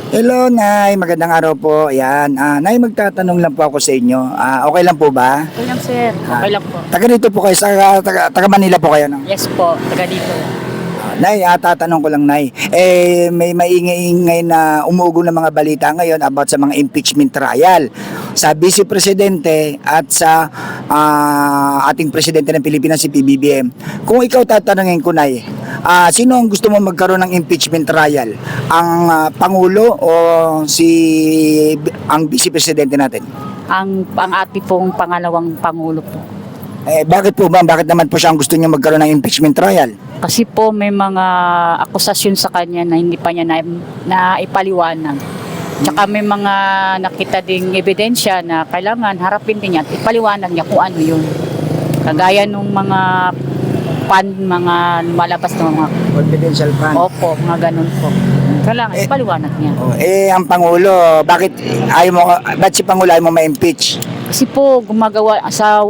Hello, Nay. Magandang araw po. Ayan. Nay, magtatanong lang po ako sa inyo. Okay lang po ba? Okay lang, sir. Okay lang po. Taga dito po kayo, taga Manila po kayo, no? Yes po, taga dito. Nay, tatanong ko lang, Nay. May maingay-ingay na umuugo ng mga balita ngayon about sa mga impeachment trial sa Vice Presidente at sa ating Presidente ng Pilipinas, si PBBM. Kung ikaw tatanungin ko, Nay, sino ang gusto mo magkaroon ng impeachment trial? Ang Pangulo o ang Vice Presidente natin? Ang ati pong pangalawang pangulo po. Bakit po ba? Bakit naman po siya ang gusto niya magkaroon ng impeachment trial? Kasi po may mga akusasyon sa kanya na hindi pa niya na ipaliwanag. Tsaka may mga nakita ding ebidensya na kailangan harapin din niya at ipaliwanag niya kung ano yun. Kagaya nung mga mga malabas na mga Confidential fund. opo, mga ganun po. Kailangan ipaliwanag niya. Ang Pangulo, bakit si Pangulo ayaw mo ma-impeach? Kasi po gumagawa sa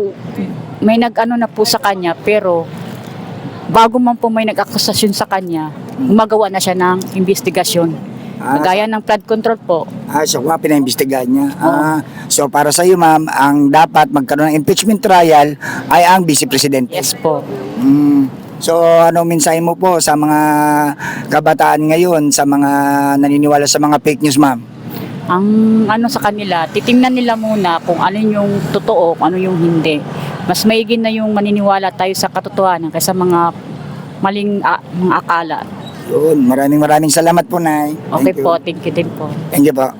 may nag-ano na po sa kanya pero bago man po may nag-akusasyon sa kanya, gumagawa na siya ng investigasyon. Kagaya ng flood control po. So pinaimbestigahan niya. So para sa iyo, ma'am, ang dapat magkaroon ng impeachment trial ay ang Vice Presidente. Yes po. So anong mensahe mo po sa mga kabataan ngayon, sa mga naniniwala sa mga fake news, ma'am? Ang ano sa kanila, titingnan nila muna kung ano yung totoo, kung ano yung hindi. Mas maigi na yung maniniwala tayo sa katotohanan kaysa mga maling mga akala. Yun, maraming salamat po, Nay. Okay po, thank you din po. Thank you po.